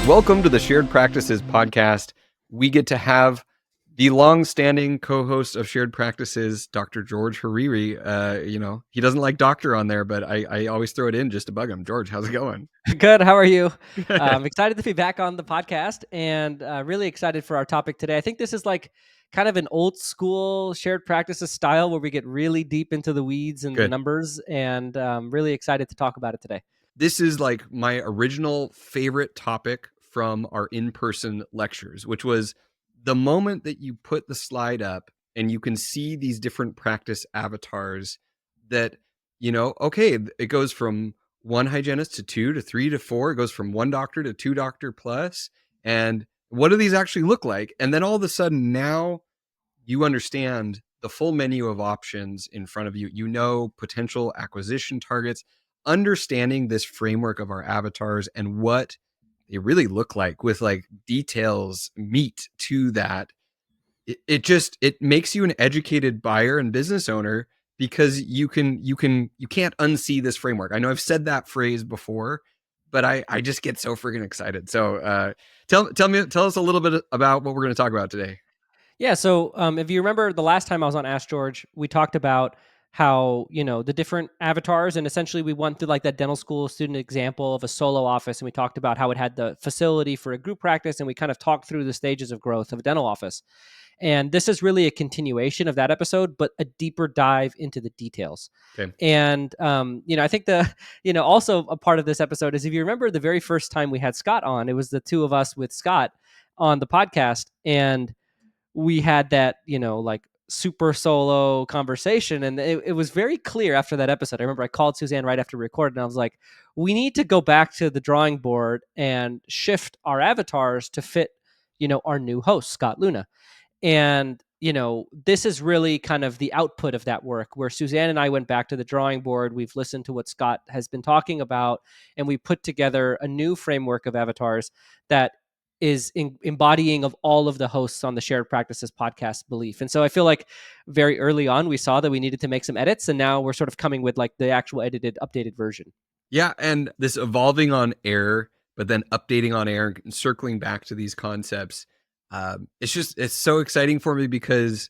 Welcome to the Shared Practices podcast. We get to have the long-standing co-host of Shared Practices, Dr. George Hariri. He doesn't like doctor on there, but I always throw it in just to bug him. George, how's it going? Good. How are you? I'm excited to be back on the podcast and really excited for our topic today. I think this is like kind of an old school shared practices style where we get really deep into the weeds and the Good. numbers, and really excited to talk about it today. This is like my original favorite topic from our in-person lectures, which was the moment that you put the slide up and you can see these different practice avatars that, okay, it goes from one hygienist to two to three to four. It goes from one doctor to two doctor plus. And what do these actually look like? And then all of a sudden now you understand the full menu of options in front of you. You know potential acquisition targets, understanding this framework of our avatars and what they really look like with like details, meat to that. It makes you an educated buyer and business owner because you can't unsee this framework. I know I've said that phrase before, but I just get so freaking excited. So tell us a little bit about what we're going to talk about today. Yeah. So if you remember the last time I was on Ask George, we talked about how, the different avatars, and essentially we went through like that dental school student example of a solo office. And we talked about how it had the facility for a group practice. And we kind of talked through the stages of growth of a dental office. And this is really a continuation of that episode, but a deeper dive into the details. Okay. And, I think also a part of this episode is if you remember the very first time we had Scott on, it was the two of us with Scott on the podcast. And we had that, like super solo conversation. And it was very clear after that episode. I remember I called Suzanne right after we recorded and I was like, we need to go back to the drawing board and shift our avatars to fit, our new host, Scott Leune. And, this is really kind of the output of that work where Suzanne and I went back to the drawing board. We've listened to what Scott has been talking about, and we put together a new framework of avatars that is embodying of all of the hosts on the Shared Practices podcast belief. And so I feel like very early on, we saw that we needed to make some edits, and now we're sort of coming with like the actual edited, updated version. Yeah. And this evolving on air, but then updating on air and circling back to these concepts. It's so exciting for me because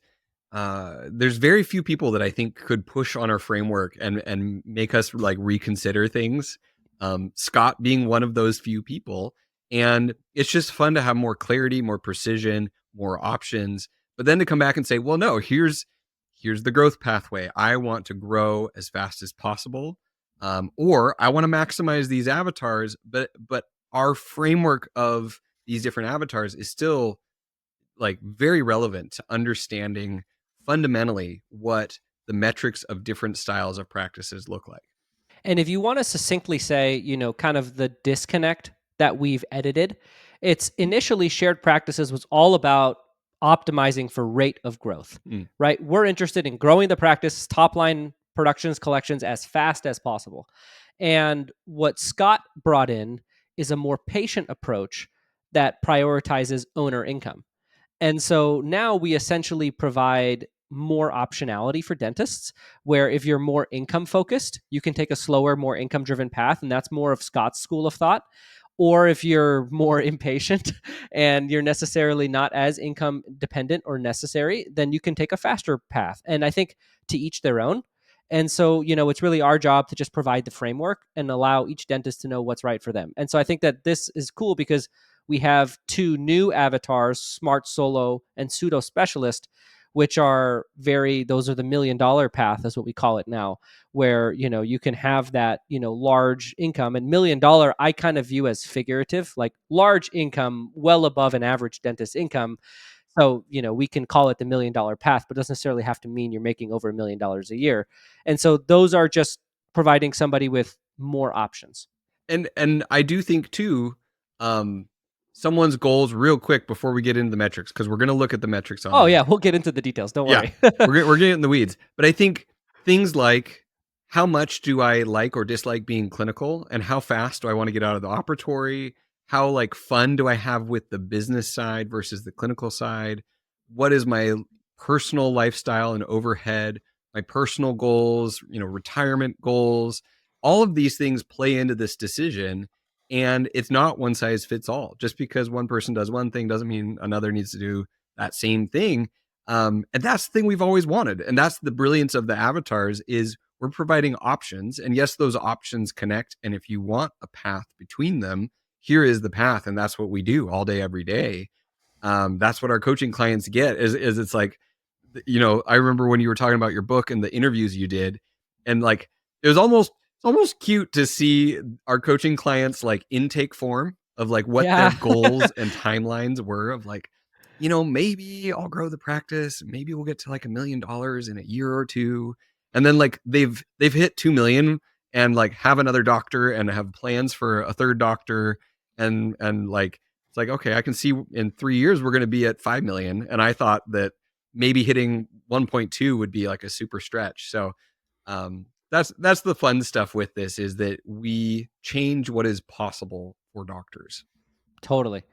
there's very few people that I think could push on our framework and make us like reconsider things. Scott being one of those few people. And it's just fun to have more clarity, more precision, more options, but then to come back and say, well, no, here's the growth pathway. I want to grow as fast as possible. Or I want to maximize these avatars, but our framework of these different avatars is still like very relevant to understanding fundamentally what the metrics of different styles of practices look like. And if you want to succinctly say, kind of the disconnect that we've edited, it's initially Shared Practices was all about optimizing for rate of growth, right? We're interested in growing the practice, top line productions, collections as fast as possible. And what Scott brought in is a more patient approach that prioritizes owner income. And so now we essentially provide more optionality for dentists, where if you're more income focused, you can take a slower, more income driven path. And that's more of Scott's school of thought. Or if you're more impatient and you're necessarily not as income dependent or necessary, then you can take a faster path. And I think to each their own. And so, it's really our job to just provide the framework and allow each dentist to know what's right for them. And so I think that this is cool because we have two new avatars, Smart Solo and Pseudo Specialist, which are those are the $1 million path is what we call it now, where, you can have that, large income. And $1 million, I kind of view as figurative, like large income, well above an average dentist income. So, we can call it the $1 million path, but it doesn't necessarily have to mean you're making over $1 million a year. And so those are just providing somebody with more options. And I do think too, someone's goals real quick before we get into the metrics, because we're going to look at the metrics on Yeah, we'll get into the details. Don't worry. We're getting in the weeds. But I think things like how much do I like or dislike being clinical, and how fast do I want to get out of the operatory? How like fun do I have with the business side versus the clinical side? What is my personal lifestyle and overhead, my personal goals, retirement goals? All of these things play into this decision. And it's not one size fits all. Just because one person does one thing doesn't mean another needs to do that same thing. And that's the thing we've always wanted. And that's the brilliance of the avatars is we're providing options. And yes, those options connect. And if you want a path between them, here is the path. And that's what we do all day, every day. That's what our coaching clients get is it's like, I remember when you were talking about your book and the interviews you did, and like it was almost cute to see our coaching clients like intake form of like what their Yeah. goals and timelines were of like, maybe I'll grow the practice, maybe we'll get to like $1 million in a year or two. And then like they've hit 2 million and like have another doctor and have plans for a third doctor and like it's like, okay, I can see in 3 years we're going to be at 5 million. And I thought that maybe hitting 1.2 would be like a super stretch. So that's the fun stuff with this is that we change what is possible for doctors. Totally.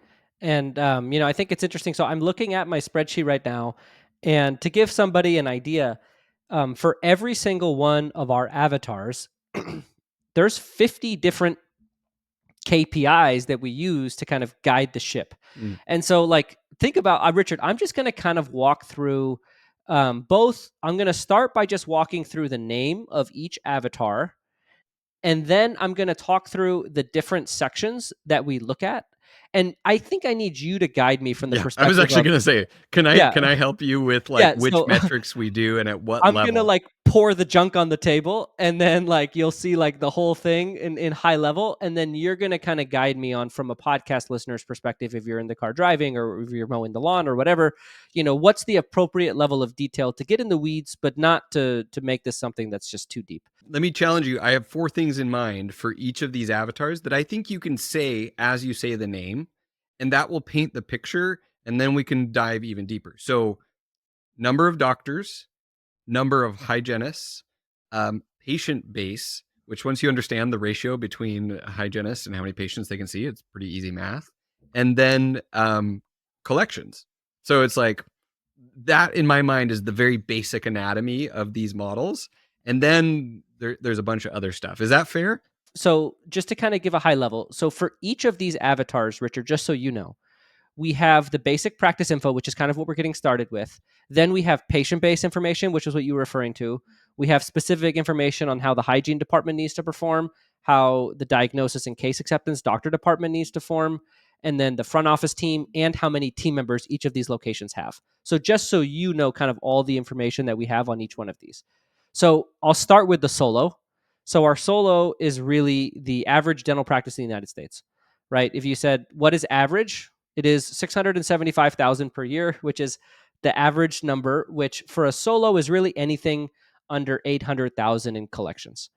And, I think it's interesting. So I'm looking at my spreadsheet right now, and to give somebody an idea, for every single one of our avatars, there's 50 different KPIs that we use to kind of guide the ship. Mm. And so, like, think about Richard. I'm just going to kind of walk through both. I'm going to start by just walking through the name of each avatar, and then I'm going to talk through the different sections that we look at. And I think I need you to guide me from the Yeah, I was perspective actually of, going to say, can I yeah, can I help you with like yeah. which So metrics we do and at what I'm gonna level? like pour the junk on the table, and then like you'll see like the whole thing in high level, and then you're gonna kind of guide me on from a podcast listener's perspective if you're in the car driving or if you're mowing the lawn or whatever. What's the appropriate level of detail to get in the weeds, but not to make this something that's just too deep. Let me challenge you. I have 4 things in mind for each of these avatars that I think you can say as you say the name, and that will paint the picture, and then we can dive even deeper. So, number of doctors, number of hygienists, patient base, which once you understand the ratio between hygienists and how many patients they can see, it's pretty easy math. And then collections. So it's like that in my mind is the very basic anatomy of these models. And then there's a bunch of other stuff. Is that fair? So just to kind of give a high level, so for each of these avatars, Richard, just so you know, we have the basic practice info, which is kind of what we're getting started with. Then we have patient-based information, which is what you were referring to. We have specific information on how the hygiene department needs to perform, how the diagnosis and case acceptance doctor department needs to form, and then the front office team and how many team members each of these locations have. So just so you know kind of all the information that we have on each one of these. So I'll start with the solo. So our solo is really the average dental practice in the United States, right? If you said, what is average? It is 675,000 per year, which is the average number, which for a solo is really anything under 800,000 in collections,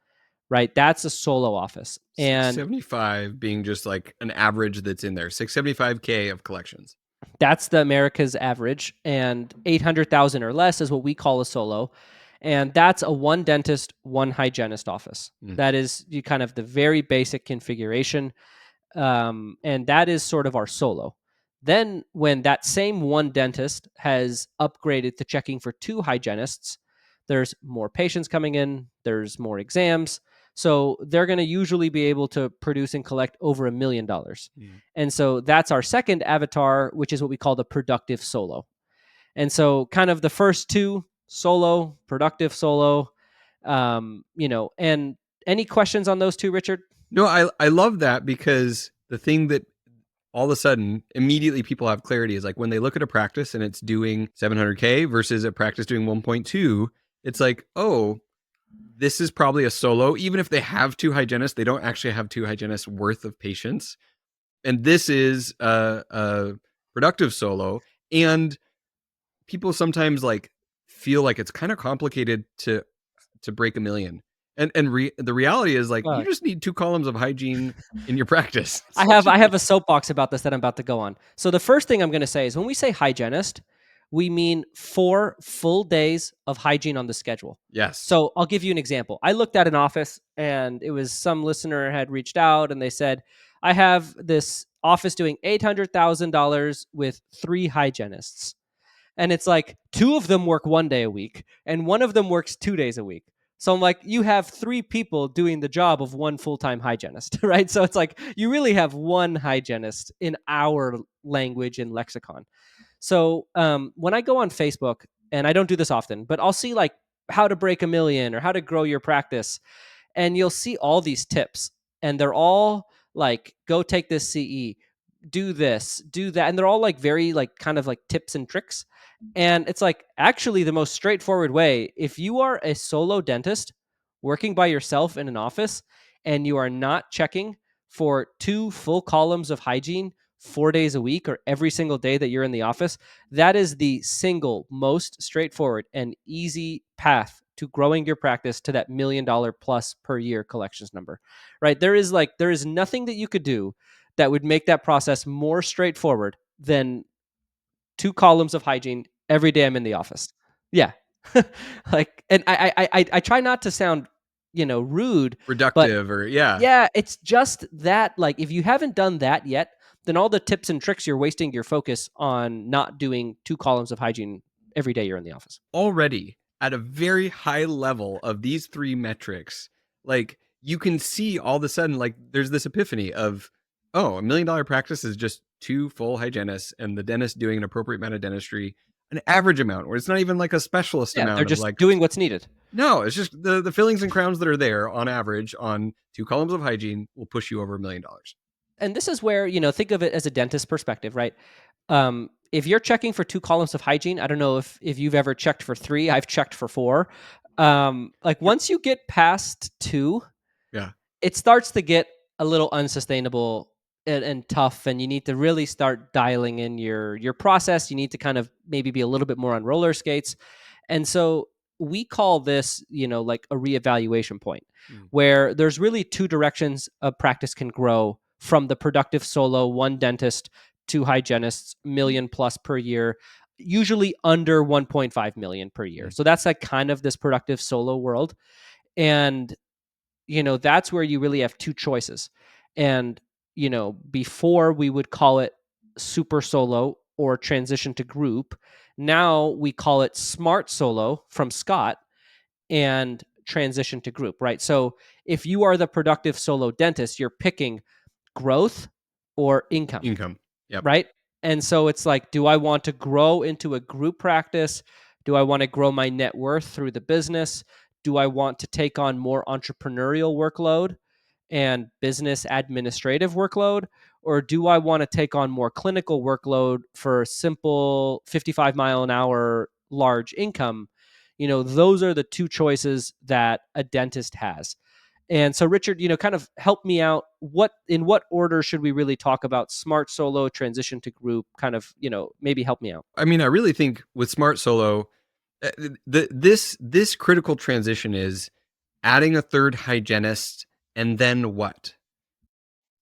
right? That's a solo office. And 675 being just like an average that's in there. 675K of collections. that's the America's average. And 800,000 or less is what we call a solo. And that's a one dentist, one hygienist office. Mm. That is you kind of the very basic configuration. And that is sort of our solo. Then, when that same one dentist has upgraded to checking for two hygienists, there's more patients coming in, there's more exams. So, they're going to usually be able to produce and collect over $1 million. Mm. And so, that's our second avatar, which is what we call the productive solo. And so, kind of the first two solo, productive solo, and any questions on those two, Richard? No, I love that because the thing that all of a sudden immediately people have clarity is like when they look at a practice and it's doing 700K versus a practice doing 1.2, it's like, oh, this is probably a solo. Even if they have two hygienists, they don't actually have two hygienists worth of patients. And this is a productive solo. And people sometimes like feel like it's kind of complicated to break a million. And the reality is like you just need 2 columns of hygiene in your practice. I have a soapbox about this that I'm about to go on. So the first thing I'm going to say is when we say hygienist, we mean 4 full days of hygiene on the schedule. Yes. So I'll give you an example. I looked at an office and it was some listener had reached out and they said, I have this office doing $800,000 with 3 hygienists. And it's like 2 of them work 1 day a week and one of them works 2 days a week. So I'm like, you have three people doing the job of one full-time hygienist, right? So it's like you really have one hygienist in our language and lexicon. So when I go on Facebook, and I don't do this often, but I'll see like how to break 1 million or how to grow your practice, and you'll see all these tips, and they're all like, go take this CE, do this, do that, and they're all like very like kind of like tips and tricks. And it's like actually the most straightforward way, if you are a solo dentist working by yourself in an office and you are not checking for 2 full columns of hygiene 4 days a week or every single day that you're in the office, that is the single most straightforward and easy path to growing your practice to that $1 million plus per year collections number, right? There is nothing that you could do that would make that process more straightforward than 2 columns of hygiene every day I'm in the office. Yeah. Like, and I try not to sound, rude, but Reductive or yeah. yeah, it's just that, like, if you haven't done that yet, then all the tips and tricks, you're wasting your focus on not doing 2 columns of hygiene every day you're in the office. Already at a very high level of these three metrics, like you can see all of a sudden, like there's this epiphany of, oh, $1 million practice is just two full hygienists and the dentist doing an appropriate amount of dentistry, an average amount, where it's not even like a specialist Yeah, they're amount of just like, doing what's needed. no, it's just the fillings and crowns that are there on average on 2 columns of hygiene will push you over $1 million. And this is where, think of it as a dentist perspective, right? If you're checking for 2 columns of hygiene, I don't know if you've ever checked for three. I've checked for four. Like once you get past two, Yeah. it starts to get a little unsustainable and tough, and you need to really start dialing in your process. You need to kind of maybe be a little bit more on roller skates. And so we call this, like a reevaluation point, Mm. where there's really two directions a practice can grow from the productive solo, one dentist, two hygienists, million plus per year, usually under 1.5 million per year. Mm. So that's like kind of this productive solo world. And that's where you really have two choices. And before we would call it super solo or transition to group. Now we call it smart solo from Scott and transition to group, right? So if you are the productive solo dentist, you're picking growth or income, Income. Yep. right? And so it's like, do I want to grow into a group practice? Do I want to grow my net worth through the business? Do I want to take on more entrepreneurial workload and business administrative workload? Or do I want to take on more clinical workload for simple 55 mile an hour large income? Those are the two choices that a dentist has. And so, Richard, kind of help me out. In what order should we really talk about smart solo, transition to group? Kind of, maybe help me out. I mean, I really think with smart solo, this critical transition is adding a third hygienist and then what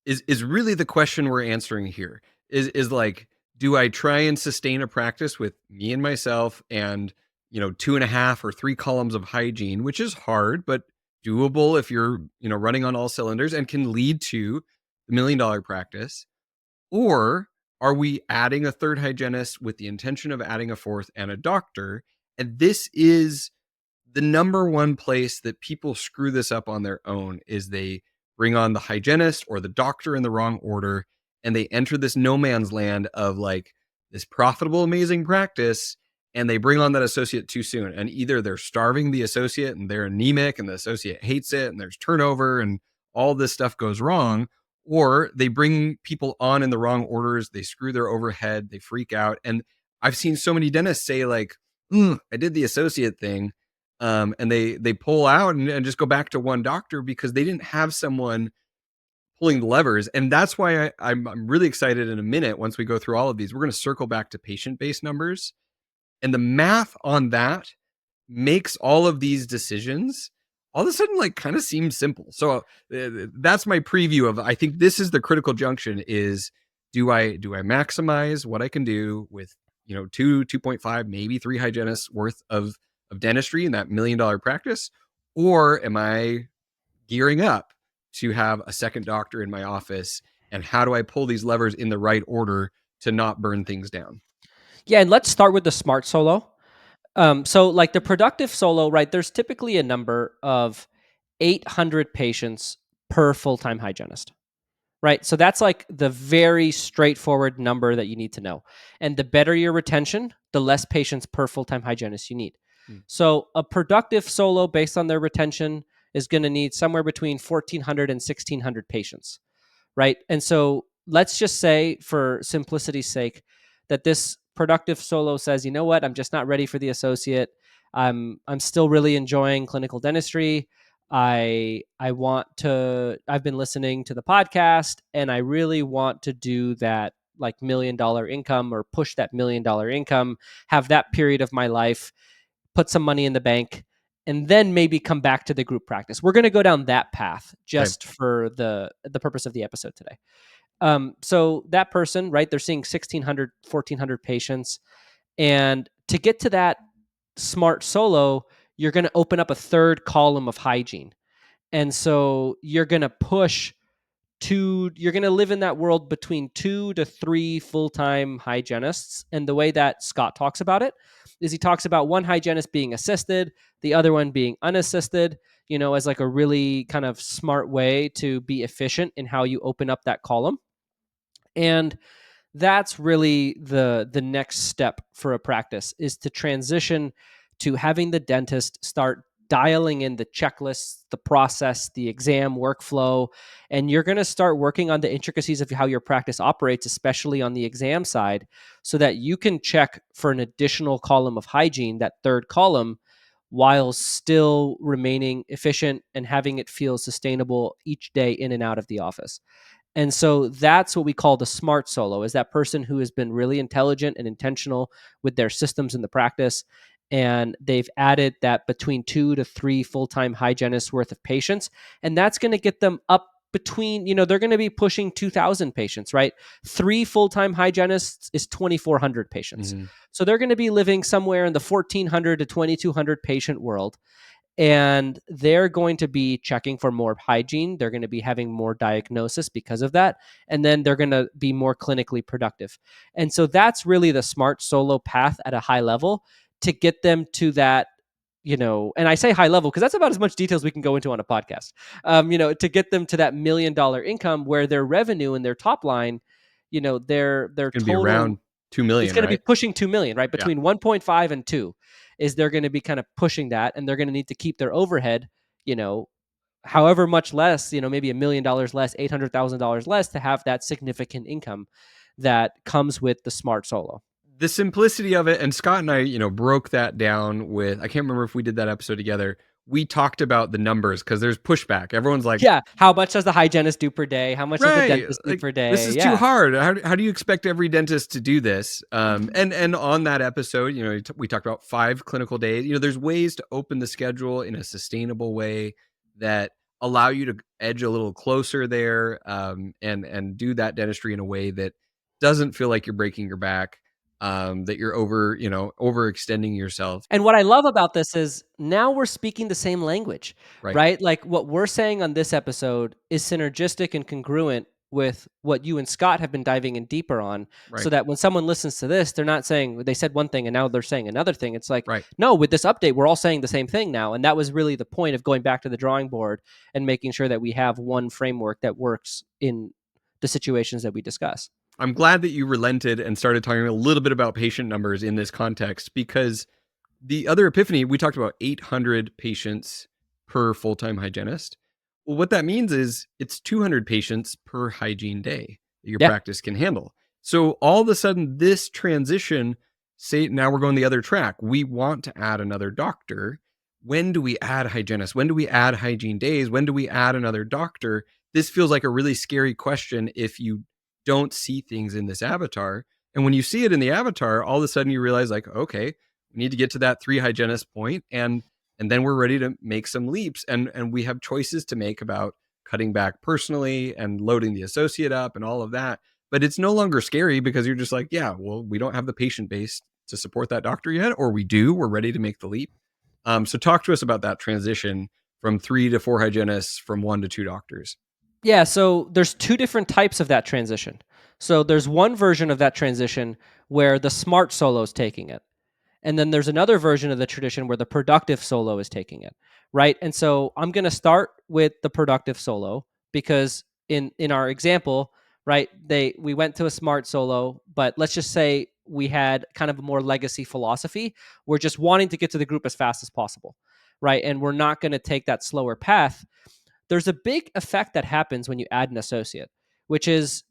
is really the question we're answering here. Is like, do I try and sustain a practice with me and myself and 2.5 or 3 columns of hygiene, which is hard but doable if you're running on all cylinders and can lead to the $1 million practice? Or are we adding a third hygienist with the intention of adding a fourth and a doctor? And this is the number one place that people screw this up on their own, is they bring on the hygienist or the doctor in the wrong order, and they enter this no man's land of like this profitable, amazing practice, and they bring on that associate too soon. And either they're starving the associate and they're anemic and the associate hates it and there's turnover and all this stuff goes wrong, or they bring people on in the wrong orders, they screw their overhead, they freak out. And I've seen so many dentists say like, I did the associate thing, and they pull out and just go back to one doctor because they didn't have someone pulling the levers. And that's why I'm really excited. In a minute, once we go through all of these, we're going to circle back to patient-based numbers, and the math on that makes all of these decisions all of a sudden like kind of seem simple. So that's my preview of, I think this is the critical junction, is do I maximize what I can do with 2.5 maybe 3 hygienists worth of dentistry in that $1 million practice, or am I gearing up to have a second doctor in my office, and how do I pull these levers in the right order to not burn things down? Yeah, and let's start with the smart solo. So like the productive solo, right? There's typically a number of 800 patients per full-time hygienist, right? So that's like the very straightforward number that you need to know. And the better your retention, the less patients per full-time hygienist you need. Mm. So a productive solo based on their retention is going to need somewhere between 1,400 and 1,600 patients, right? And so let's just say, for simplicity's sake, that this productive solo says, you know what, I'm just not ready for the associate. I'm still really enjoying clinical dentistry. I want to. I've been listening to the podcast, and I really want to do that like $1 million income or push that $1 million income. Have that period of my life, put some money in the bank, and then maybe come back to the group practice. We're going to go down that path Okay. just for the purpose of the episode today. So that person, right, they're seeing 1,600, 1,400 patients. And to get to that smart solo, you're going to open up a third column of hygiene. And so you're going to push you're going to live in that world between 2 to 3 full-time hygienists. And the way that Scott talks about it is he talks about one hygienist being assisted, the other one being unassisted, as like a really kind of smart way to be efficient in how you open up that column. And that's really the next step for a practice, is to transition to having the dentist start dialing in the checklists, the process, the exam workflow, and you're going to start working on the intricacies of how your practice operates, especially on the exam side, so that you can check for an additional column of hygiene, that third column, while still remaining efficient and having it feel sustainable each day in and out of the office. And so that's what we call the smart solo, is that person who has been really intelligent and intentional with their systems in the practice. And they've added that between 2 to 3 full-time hygienists worth of patients. And that's going to get them up between, they're going to be pushing 2,000 patients, right? 3 full-time hygienists is 2,400 patients. Hmm. So they're going to be living somewhere in the 1,400 to 2,200 patient world, and they're going to be checking for more hygiene. They're going to be having more diagnosis because of that. And then they're going to be more clinically productive. And so that's really the smart solo path at a high level to get them to that, and I say high level because that's about as much details we can go into on a podcast, to get them to that $1 million income where their revenue and their top line, their It's going to be total, around 2 it's million, going to be right? pushing 2 million, right? Yeah. Between 1.5 and 2 is they're going to be kind of pushing that, and they're going to need to keep their overhead, you know, however much less, maybe $1 million less, $800,000 less, to have that significant income that comes with the smart solo. The simplicity of it, and Scott and I, broke that down with, I can't remember if we did that episode together. We talked about the numbers because there's pushback. Everyone's like, Yeah. How much does the hygienist do per day? How much does the right, dentist do like per this day? is too Yeah. hard. How do you expect every dentist to do this? And on that episode, we talked about 5 clinical days. There's ways to open the schedule in a sustainable way that allow you to edge a little closer there, and do that dentistry in a way that doesn't feel like you're breaking your back, that you're overextending yourself. And what I love about this is now we're speaking the same language, Right, right? Like what we're saying on this episode is synergistic and congruent with what you and Scott have been diving in deeper on, so right, that when someone listens to this, they're not saying they said one thing and now they're saying another thing. It's like, right. no, with this update, we're all saying the same thing now. And that was really the point of going back to the drawing board and making sure that we have one framework that works in the situations that we discuss. I'm glad that you relented and started talking a little bit about patient numbers in this context, because the other epiphany, we talked about 800 patients per full-time hygienist. Well, what that means is it's 200 patients per hygiene day that your Yeah. practice can handle. So all of a sudden, this transition, say now we're going the other track. We want to add another doctor. When do we add hygienists? When do we add hygiene days? When do we add another doctor? This feels like a really scary question if you don't see things in this avatar. And when you see it in the avatar, all of a sudden you realize, like, okay, we need to get to that 3 hygienist point, and then we're ready to make some leaps, and we have choices to make about cutting back personally and loading the associate up and all of that. But it's no longer scary because you're just like, yeah, well, we don't have the patient base to support that doctor yet, or we do, we're ready to make the leap. So talk to us about that transition from 3 to 4 hygienists, from 1 to 2 doctors. Yeah, so there's 2 different types of that transition. So there's one version of that transition where the smart solo is taking it. And then there's another version of the tradition where the productive solo is taking it, right? And so I'm going to start with the productive solo because in our example, right, we went to a smart solo, but let's just say we had kind of a more legacy philosophy. We're just wanting to get to the group as fast as possible, right? And we're not going to take that slower path. There's a big effect that happens when you add an associate, which is,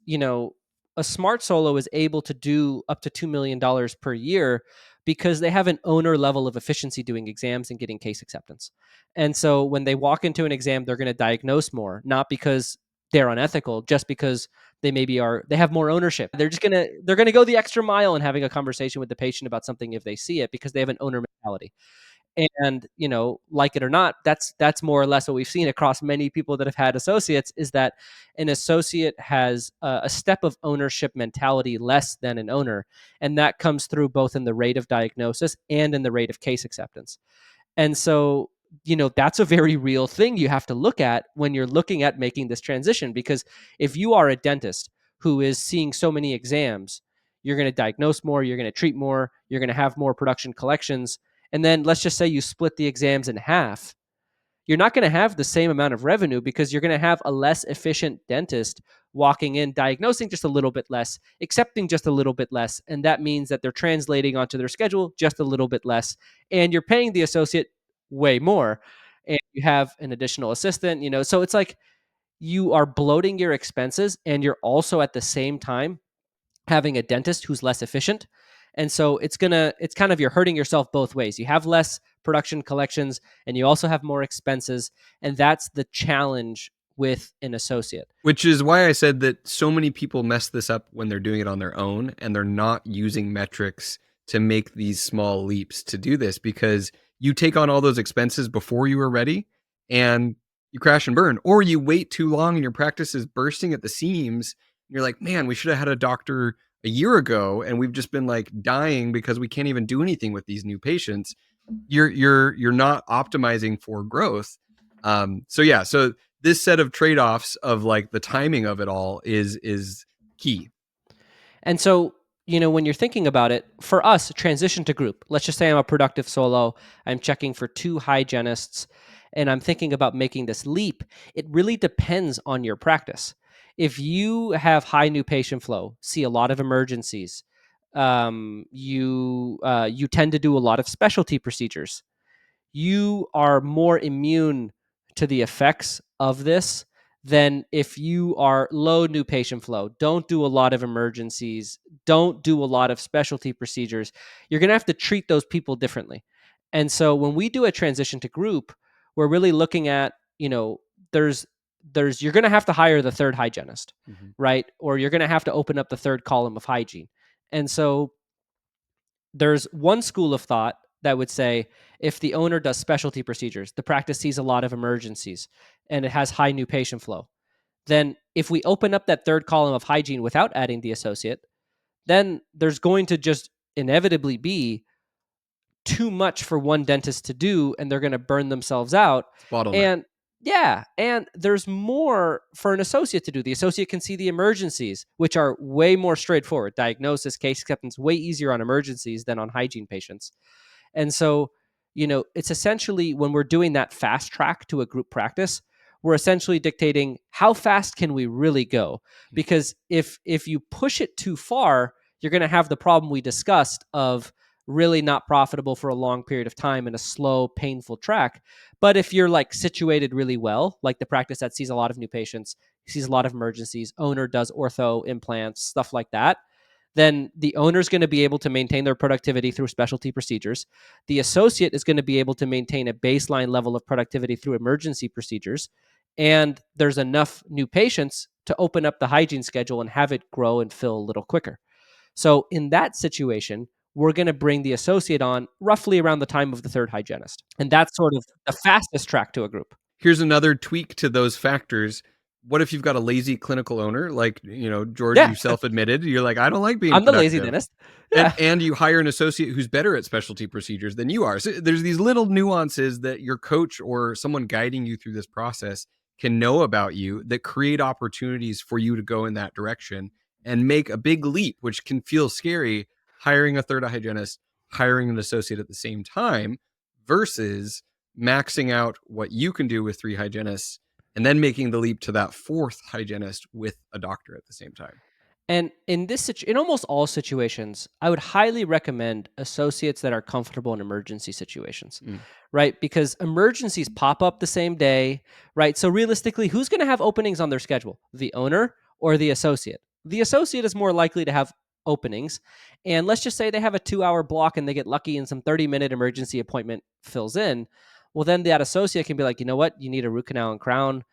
a smart solo is able to do up to $2 million per year because they have an owner level of efficiency doing exams and getting case acceptance. And so when they walk into an exam, they're going to diagnose more, not because they're unethical, just because they have more ownership. They're going to go the extra mile in having a conversation with the patient about something if they see it because they have an owner mentality. And like it or not, that's more or less what we've seen across many people that have had associates, is that an associate has a step of ownership mentality less than an owner, and that comes through both in the rate of diagnosis and in the rate of case acceptance. And so, that's a very real thing you have to look at when you're looking at making this transition. Because if you are a dentist who is seeing so many exams, you're going to diagnose more, you're going to treat more, you're going to have more production collections. And then let's just say you split the exams in half. You're not going to have the same amount of revenue because you're going to have a less efficient dentist walking in, diagnosing just a little bit less, accepting just a little bit less. And that means that they're translating onto their schedule just a little bit less. And you're paying the associate way more. And you have an additional assistant, so it's like you are bloating your expenses and you're also at the same time having a dentist who's less efficient. And so it's kind of, you're hurting yourself both ways. You have less production collections and you also have more expenses. And that's the challenge with an associate. Which is why I said that so many people mess this up when they're doing it on their own and they're not using metrics to make these small leaps to do this, because you take on all those expenses before you are ready and you crash and burn, or you wait too long and your practice is bursting at the seams. You're like, man, we should have had a doctor a year ago and we've just been like dying because we can't even do anything with these new patients. You're not optimizing for growth. So this set of trade-offs of like the timing of it all is key. And so, when you're thinking about it, for us, transition to group, let's just say I'm a productive solo, I'm checking for 2 hygienists, and I'm thinking about making this leap. It really depends on your practice. If you have high new patient flow, see a lot of emergencies, you tend to do a lot of specialty procedures, you are more immune to the effects of this than if you are low new patient flow, don't do a lot of emergencies, don't do a lot of specialty procedures. You're going to have to treat those people differently. And so when we do a transition to group, we're really looking at, there's you're going to have to hire the third hygienist, right? Or you're going to have to open up the third column of hygiene. And so there's one school of thought that would say if the owner does specialty procedures, the practice sees a lot of emergencies, and it has high new patient flow, then if we open up that third column of hygiene without adding the associate, then there's going to just inevitably be too much for one dentist to do, and they're going to burn themselves out. It's bottleneck. And yeah, and there's more for an associate to do. The associate can see the emergencies, which are way more straightforward. Diagnosis, case acceptance, way easier on emergencies than on hygiene patients. And so, it's essentially, when we're doing that fast track to a group practice, we're essentially dictating how fast can we really go? Because if you push it too far, you're going to have the problem we discussed of really not profitable for a long period of time in a slow, painful track. But if you're like situated really well, like the practice that sees a lot of new patients, sees a lot of emergencies, owner does ortho implants, stuff like that, then the owner is going to be able to maintain their productivity through specialty procedures. The associate is going to be able to maintain a baseline level of productivity through emergency procedures. And there's enough new patients to open up the hygiene schedule and have it grow and fill a little quicker. So in that situation, we're going to bring the associate on roughly around the time of the third hygienist. And that's sort of the fastest track to a group. Here's another tweak to those factors. What if you've got a lazy clinical owner, like, George, Yeah, you self-admitted, you're like, I don't like being I'm the lazy productive. dentist. And Yeah. and you hire an associate who's better at specialty procedures than you are. So there's these little nuances that your coach or someone guiding you through this process can know about you that create opportunities for you to go in that direction and make a big leap, which can feel scary, hiring a third hygienist hiring an associate at the same time versus maxing out what you can do with 3 hygienists and then making the leap to that 4th hygienist with a doctor at the same time. And in almost all situations, I would highly recommend associates that are comfortable in emergency situations, Mm. right? Because emergencies pop up the same day, right? So realistically, who's going to have openings on their schedule? The owner or the associate? The associate is more likely to have openings. And let's just say they have a 2-hour block and they get lucky and some 30-minute emergency appointment fills in. Well, then that associate can be like, you know what? You need a root canal and crown.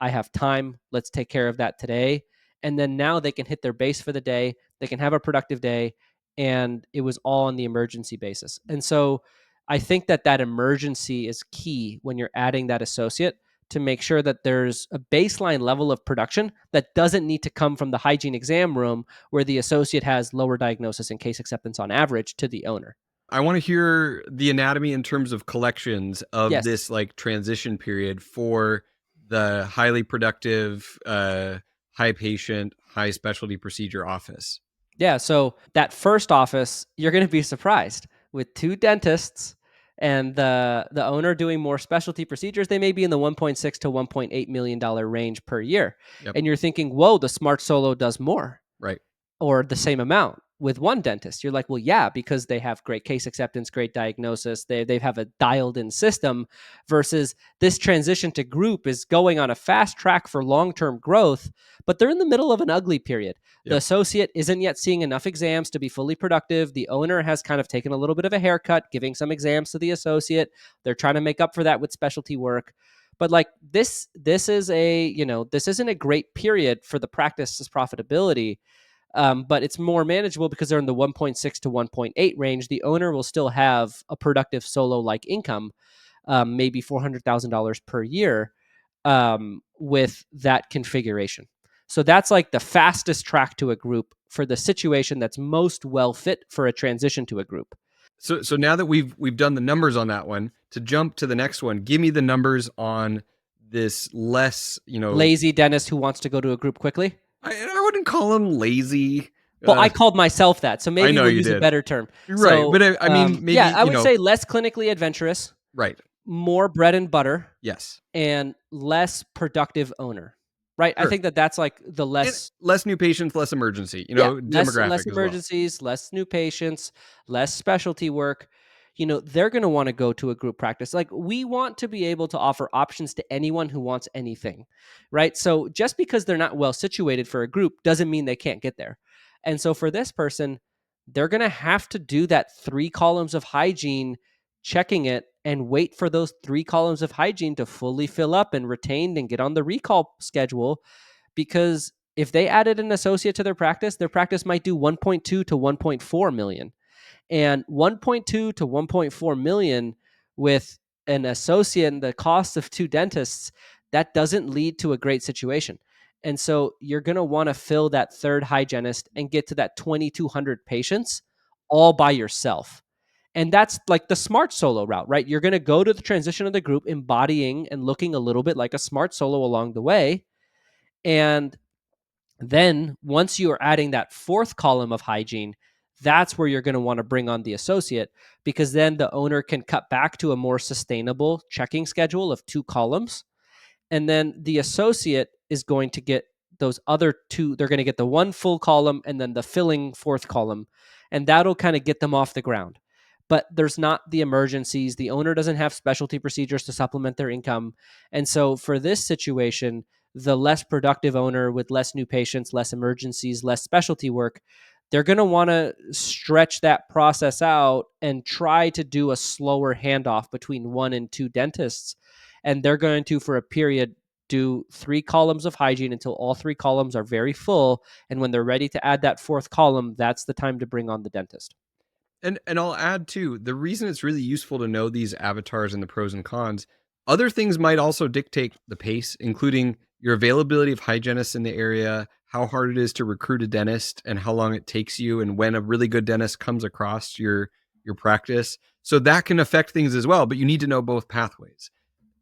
I have time. Let's take care of that today, and then now they can hit their base for the day. They can have a productive day, and it was all on the emergency basis. And so I think that emergency is key when you're adding that associate to make sure that there's a baseline level of production that doesn't need to come from the hygiene exam room where the associate has lower diagnosis and case acceptance on average to the owner. I want to hear the anatomy in terms of collections of Yes. this like transition period for the highly productive, high patient, high specialty procedure office. Yeah. So that first office, you're going to be surprised with 2 dentists and the owner doing more specialty procedures. They may be in the 1.6 to 1.8 million dollar range per year, Yep. and you're thinking, "Whoa, the Smart Solo does more." Right. Or the same amount with one dentist. You're like, well, yeah, because they have great case acceptance, great diagnosis. They have a dialed in system versus this transition to group is going on a fast track for long-term growth, but they're in the middle of an ugly period. The Yep. associate isn't yet seeing enough exams to be fully productive. The owner has kind of taken a little bit of a haircut, giving some exams to the associate. They're trying to make up for that with specialty work. But like this is this isn't a great period for the practice's profitability. But it's more manageable because they're in the 1.6 to 1.8 range. The owner will still have a productive solo like income, maybe $400,000 per year with that configuration. So that's like the fastest track to a group for the situation that's most well fit for a transition to a group. So now that we've done the numbers on that one, to jump to the next one, give me the numbers on this less, Lazy dentist who wants to go to a group quickly. I wouldn't call him lazy. Well, I called myself that, so I maybe know we'll you use a did. better term. Right. So, But I mean, maybe, yeah, I would say less clinically adventurous, right. more bread and butter, Yes. and less productive owner, right? I Sure. think that's like the And less, less new patients, less emergency, yeah, less demographic as well. emergencies, less new patients, less specialty work. They're going to want to go to a group practice. Like we want to be able to offer options to anyone who wants anything, right? So just because they're not well situated for a group doesn't mean they can't get there. And so for this person, they're going to have to do that 3 columns of hygiene, checking it and wait for those 3 columns of hygiene to fully fill up and retained and get on the recall schedule. Because if they added an associate to their practice might do 1.2 to 1.4 million. And 1.2 to 1.4 million with an associate and the cost of 2 dentists, that doesn't lead to a great situation. And so you're going to want to fill that 3rd hygienist and get to that 2,200 patients all by yourself. And that's like the smart solo route, right? You're going to go to the transition of the group embodying and looking a little bit like a smart solo along the way. And then once you are adding that 4th column of hygiene, that's where you're going to want to bring on the associate, because then the owner can cut back to a more sustainable checking schedule of 2 columns. And then the associate is going to get those other 2. They're going to get the 1 full column and then the filling 4th column. And that'll kind of get them off the ground. But there's not the emergencies. The owner doesn't have specialty procedures to supplement their income. And so for this situation, the less productive owner with less new patients, less emergencies, less specialty work, they're going to want to stretch that process out and try to do a slower handoff between 1 and 2 dentists. And they're going to, for a period, do 3 columns of hygiene until all 3 columns are very full. And when they're ready to add that 4th column, that's the time to bring on the dentist. And I'll add too, the reason it's really useful to know these avatars and the pros and cons, other things might also dictate the pace, including your availability of hygienists in the area, how hard it is to recruit a dentist, and how long it takes you, and when a really good dentist comes across your practice. So that can affect things as well, but you need to know both pathways.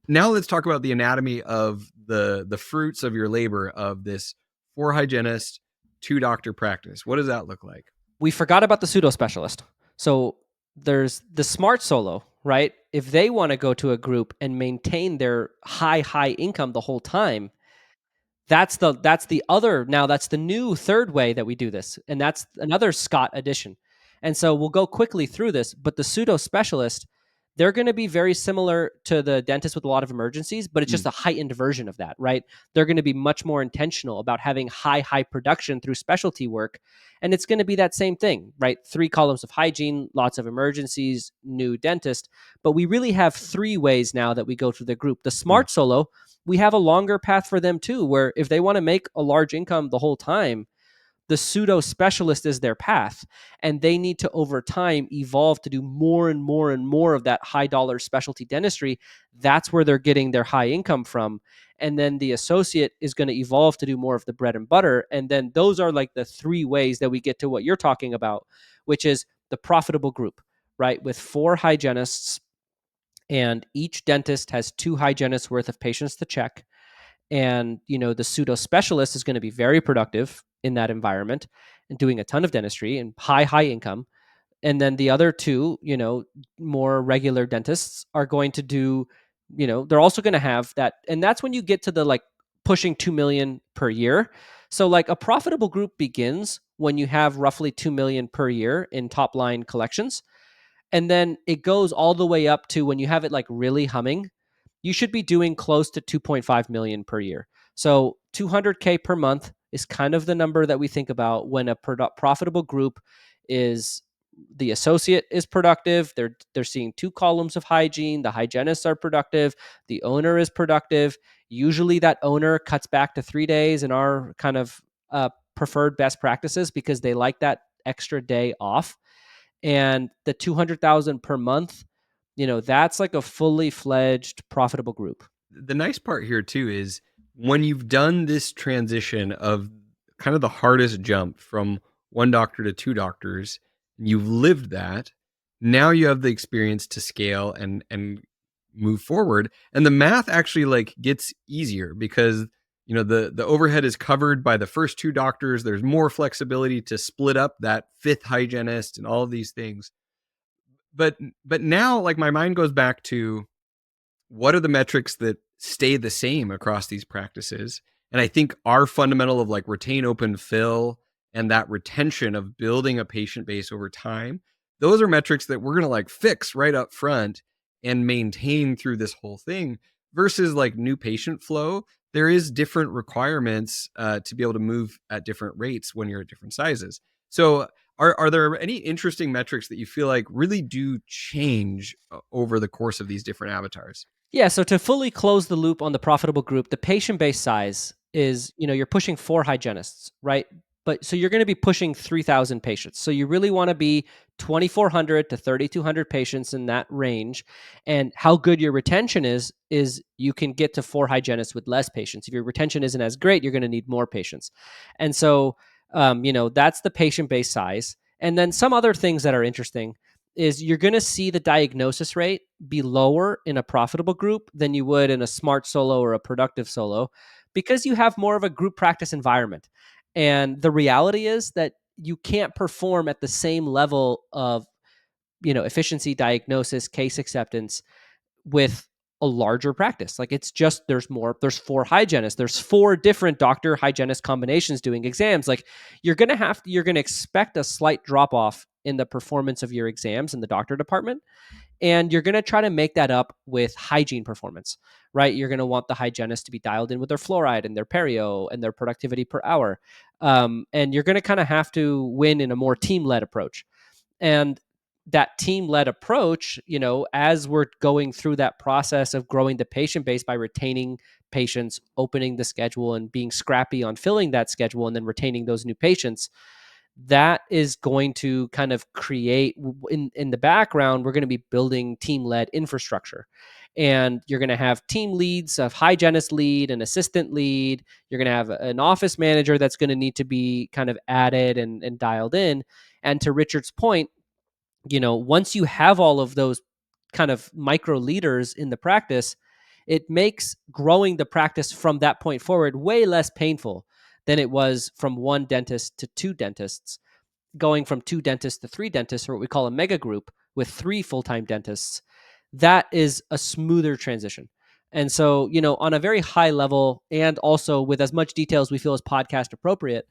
Now let's talk about the anatomy of the fruits of your labor of this 4 hygienist, 2 doctor practice. What does that look like? We forgot about the pseudo specialist. So There's the smart solo, right? If they want to go to a group and maintain their high income the whole time, that's the other, now that's the new third way that we do this, and that's another Scott addition. And so we'll go quickly through this, but the pseudo specialist, they're going to be very similar to the dentist with a lot of emergencies, but it's Mm, just a heightened version of that, right? They're going to be much more intentional about having high production through specialty work, and it's going to be that same thing, right? 3 columns of hygiene, lots of emergencies, new dentist, but we really have 3 ways now that we go through the group. The mm. smart solo, we have a longer path for them too, where if they want to make a large income the whole time, the pseudo specialist is their path. And they need to, over time, evolve to do more and more and more of that high dollar specialty dentistry. That's where they're getting their high income from. And then the associate is going to evolve to do more of the bread and butter. And then those are like the 3 ways that we get to what you're talking about, which is the profitable group, right? With 4 hygienists, and each dentist has 2 hygienists worth of patients to check. And the pseudo specialist is going to be very productive in that environment and doing a ton of dentistry and high income. And then the other two, more regular dentists are going to do, they're also going to have that. And that's when you get to the like pushing 2 million per year. So like a profitable group begins when you have roughly 2 million per year in top line collections. And then it goes all the way up to when you have it like really humming, you should be doing close to 2.5 million per year. So 200K per month is kind of the number that we think about when a profitable group is, the associate is productive. They're seeing 2 columns of hygiene. The hygienists are productive. The owner is productive. Usually that owner cuts back to 3 days in our kind of preferred best practices because they like that extra day off. And the 200,000 per month, that's like a fully fledged profitable group. The nice part here too is when you've done this transition of kind of the hardest jump from one doctor to 2 doctors, and you've lived that, now you have the experience to scale and move forward. And the math actually like gets easier because the overhead is covered by the first 2 doctors. There's more flexibility to split up that fifth hygienist and all of these things. But but now like my mind goes back to what are the metrics that stay the same across these practices? And I think our fundamental of like retain, open, fill, and that retention of building a patient base over time, those are metrics that we're going to like fix right up front and maintain through this whole thing versus like new patient flow. There is different requirements to be able to move at different rates when you're at different sizes. So are there any interesting metrics that you feel like really do change over the course of these different avatars? Yeah, so to fully close the loop on the profitable group, the patient base size is, you're pushing 4 hygienists, right? But so you're going to be pushing 3,000 patients. So you really want to be 2,400 to 3,200 patients in that range. And how good your retention is you can get to 4 hygienists with less patients. If your retention isn't as great, you're going to need more patients. And so, that's the patient base size. And then some other things that are interesting is you're going to see the diagnosis rate be lower in a profitable group than you would in a smart solo or a productive solo because you have more of a group practice environment. And the reality is that you can't perform at the same level of, efficiency, diagnosis, case acceptance with a larger practice. Like it's just there's 4 hygienists, there's 4 different doctor hygienist combinations doing exams. Like you're gonna expect a slight drop off in the performance of your exams in the doctor department. And you're gonna try to make that up with hygiene performance, right? You're gonna want the hygienist to be dialed in with their fluoride and their perio and their productivity per hour. And you're gonna kind of have to win in a more team-led approach. And that team led approach, as we're going through that process of growing the patient base by retaining patients, opening the schedule, and being scrappy on filling that schedule, and then retaining those new patients, that is going to kind of create in the background, we're going to be building team led infrastructure. And you're going to have team leads, a hygienist lead, an assistant lead. You're going to have an office manager that's going to need to be kind of added and dialed in. And to Richard's point, once you have all of those kind of micro leaders in the practice, it makes growing the practice from that point forward way less painful than it was from one dentist to 2 dentists. Going from 2 dentists to 3 dentists, or what we call a mega group, with 3 full-time dentists, that is a smoother transition. And so, on a very high level and also with as much detail as we feel is podcast appropriate,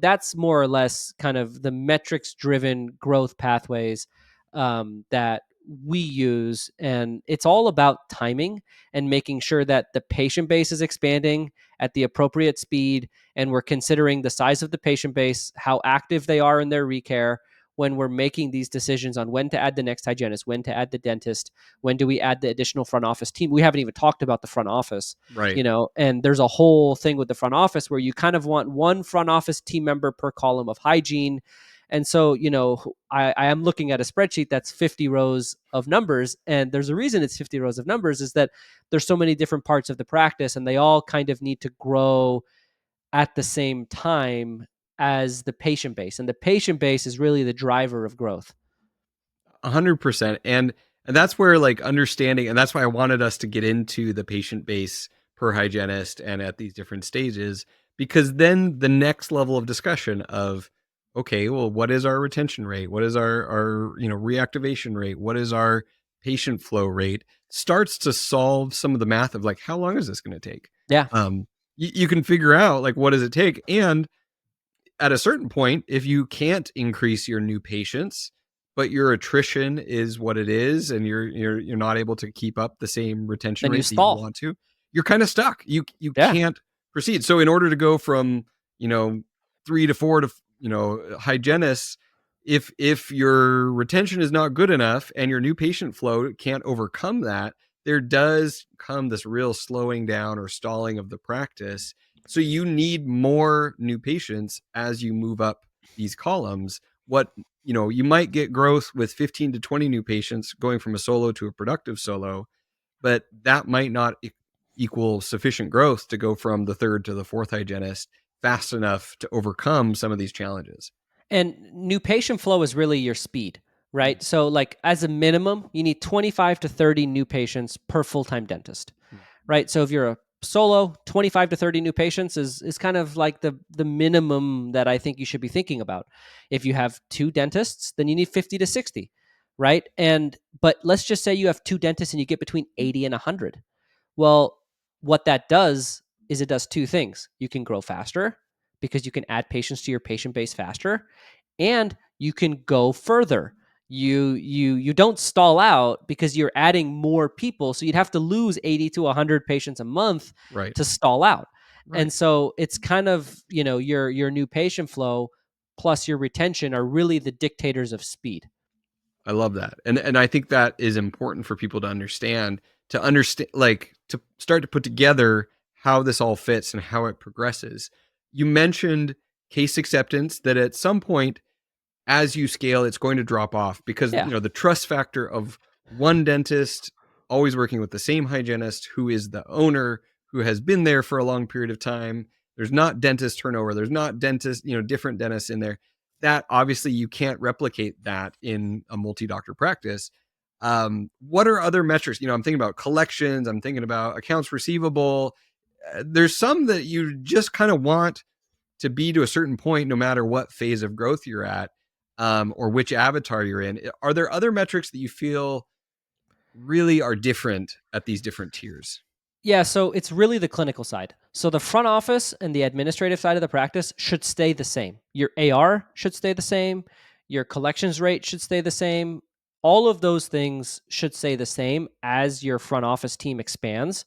that's more or less kind of the metrics driven growth pathways that we use. And it's all about timing and making sure that the patient base is expanding at the appropriate speed. And we're considering the size of the patient base, how active they are in their recare when we're making these decisions on when to add the next hygienist, when to add the dentist, when do we add the additional front office team. We haven't even talked about the front office, Right. and there's a whole thing with the front office where you kind of want one front office team member per column of hygiene. And so, I am looking at a spreadsheet that's 50 rows of numbers. And there's a reason it's 50 rows of numbers is that there's so many different parts of the practice and they all kind of need to grow at the same time as the patient base. And the patient base is really the driver of growth. 100%. And that's where like understanding, and that's why I wanted us to get into the patient base per hygienist and at these different stages, because then the next level of discussion of, okay, well, what is our retention rate? What is our reactivation rate? What is our patient flow rate? Starts to solve some of the math of like, how long is this going to take? Yeah. You can figure out like, what does it take? And at a certain point, if you can't increase your new patients, but your attrition is what it is, and you're not able to keep up the same retention Then you rate that you stall. want to, you're kind of stuck. You Yeah. can't proceed. So in order to go from 3 to 4 to hygienists, if your retention is not good enough and your new patient flow can't overcome that, there does come this real slowing down or stalling of the practice. So you need more new patients as you move up these columns. You might get growth with 15 to 20 new patients going from a solo to a productive solo, but that might not equal sufficient growth to go from the third to the fourth hygienist fast enough to overcome some of these challenges. And new patient flow is really your speed, right? So, like, as a minimum, you need 25 to 30 new patients per full time dentist, right? So, if you're a solo, 25 to 30 new patients is kind of like the minimum that I think you should be thinking about. If you have two dentists, then you need 50 to 60, right? But let's just say you have two dentists and you get between 80 and 100. Well, what that does is it does two things. You can grow faster because you can add patients to your patient base faster, and you can go further. You don't stall out because you're adding more people, so you'd have to lose 80 to 100 patients a month Right. to stall out. Right. And so it's kind of, your new patient flow plus your retention are really the dictators of speed. I love that. And I think that is important for people to understand like to start to put together how this all fits and how it progresses. You mentioned case acceptance, that at some point as you scale it's going to drop off because Yeah. the trust factor of one dentist always working with the same hygienist who is the owner, who has been there for a long period of time. There's not dentist turnover, there's not different dentists in there. That obviously you can't replicate that in a multi-doctor practice. What are other metrics? I'm thinking about collections, I'm thinking about accounts receivable. There's some that you just kind of want to be to a certain point no matter what phase of growth you're at, or which avatar you're in. Are there other metrics that you feel really are different at these different tiers? Yeah, so it's really the clinical side. So the front office and the administrative side of the practice should stay the same. Your AR should stay the same. Your collections rate should stay the same. All of those things should stay the same as your front office team expands.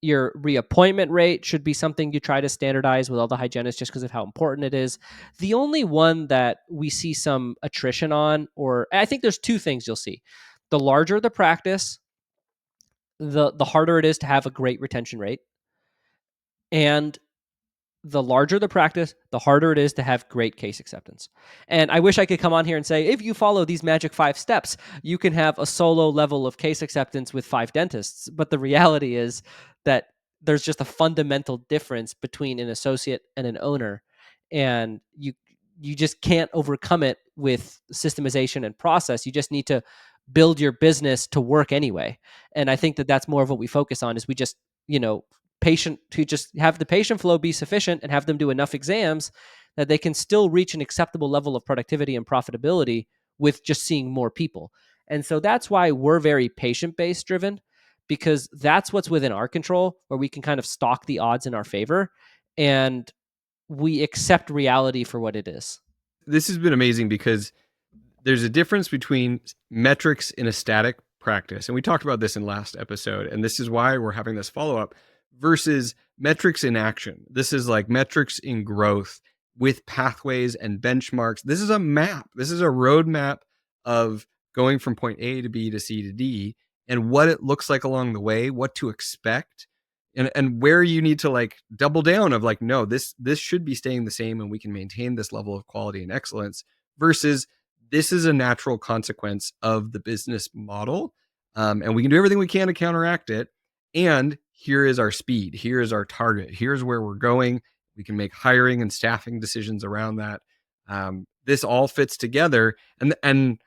Your reappointment rate should be something you try to standardize with all the hygienists just because of how important it is. The only one that we see some attrition on, or I think there's two things you'll see. The larger the practice, the harder it is to have a great retention rate. And the larger the practice, the harder it is to have great case acceptance. And I wish I could come on here and say, if you follow these magic 5 steps, you can have a solo level of case acceptance with 5 dentists. But the reality is that there's just a fundamental difference between an associate and an owner. And you just can't overcome it with systemization and process. You just need to build your business to work anyway. And I think that that's more of what we focus on is we just, patient to just have the patient flow be sufficient and have them do enough exams that they can still reach an acceptable level of productivity and profitability with just seeing more people. And so that's why we're very patient based driven, because that's what's within our control, where we can kind of stalk the odds in our favor and we accept reality for what it is. This has been amazing because there's a difference between metrics in a static practice. And we talked about this in last episode. And this is why we're having this follow up versus metrics in action. This is like metrics in growth with pathways and benchmarks. This is a map. This is a roadmap of going from point A to B to C to D and what it looks like along the way, what to expect. And where you need to like double down of like, no, this should be staying the same and we can maintain this level of quality and excellence versus this is a natural consequence of the business model. And we can do everything we can to counteract it. And here is our speed. Here is our target. Here's where we're going. We can make hiring and staffing decisions around that. This all fits together. And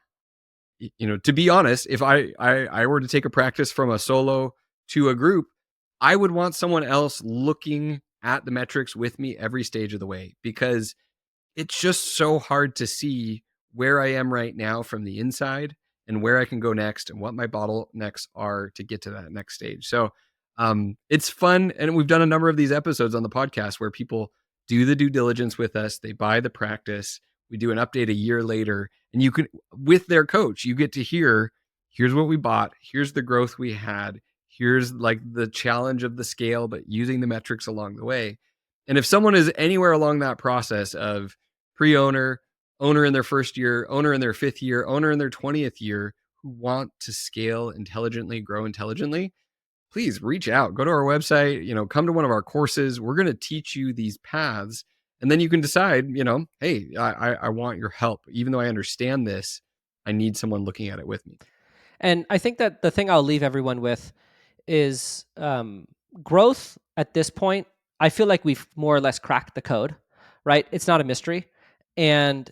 you know, to be honest, if I were to take a practice from a solo to a group, I would want someone else looking at the metrics with me every stage of the way, because it's just so hard to see where I am right now from the inside and where I can go next and what my bottlenecks are to get to that next stage. So it's fun. And we've done a number of these episodes on the podcast where people do the due diligence with us. They buy the practice. We do an update a year later, and you can, with their coach, you get to hear, here's what we bought. Here's the growth we had. Here's like the challenge of the scale, but using the metrics along the way. And if someone is anywhere along that process of pre-owner, owner in their first year, owner in their fifth year, owner in their 20th year, who want to scale intelligently, grow intelligently, please reach out, go to our website, you know, come to one of our courses. We're going to teach you these paths. And then you can decide, you know, hey, I want your help. Even though I understand this, I need someone looking at it with me. And I think that the thing I'll leave everyone with is growth at this point. I feel like we've more or less cracked the code, right? It's not a mystery. And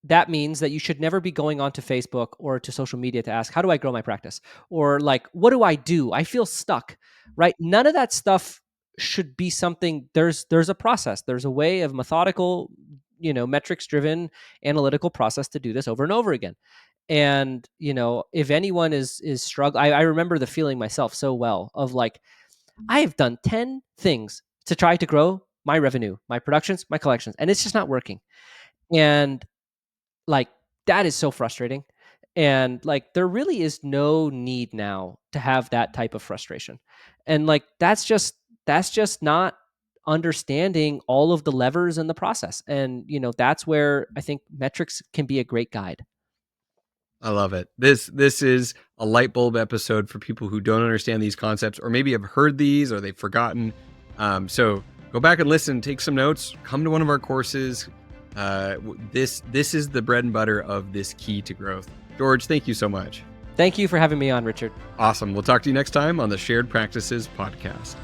that means that you should never be going onto Facebook or to social media to ask, how do I grow my practice? Or like, what do I do? I feel stuck, right? None of that stuff should be something. There's a process. There's a way of methodical, metrics driven analytical process to do this over and over again. And, if anyone is struggling, I remember the feeling myself so well of like, I have done 10 things to try to grow my revenue, my productions, my collections, and it's just not working. And like, that is so frustrating. And like, there really is no need now to have that type of frustration. And like, that's just not understanding all of the levers in the process. And, that's where I think metrics can be a great guide. I love it. This is a light bulb episode for people who don't understand these concepts, or maybe have heard these or they've forgotten. So go back and listen, take some notes, come to one of our courses. This is the bread and butter of this key to growth. George, thank you so much. Thank you for having me on, Richard. Awesome. We'll talk to you next time on the Shared Practices podcast.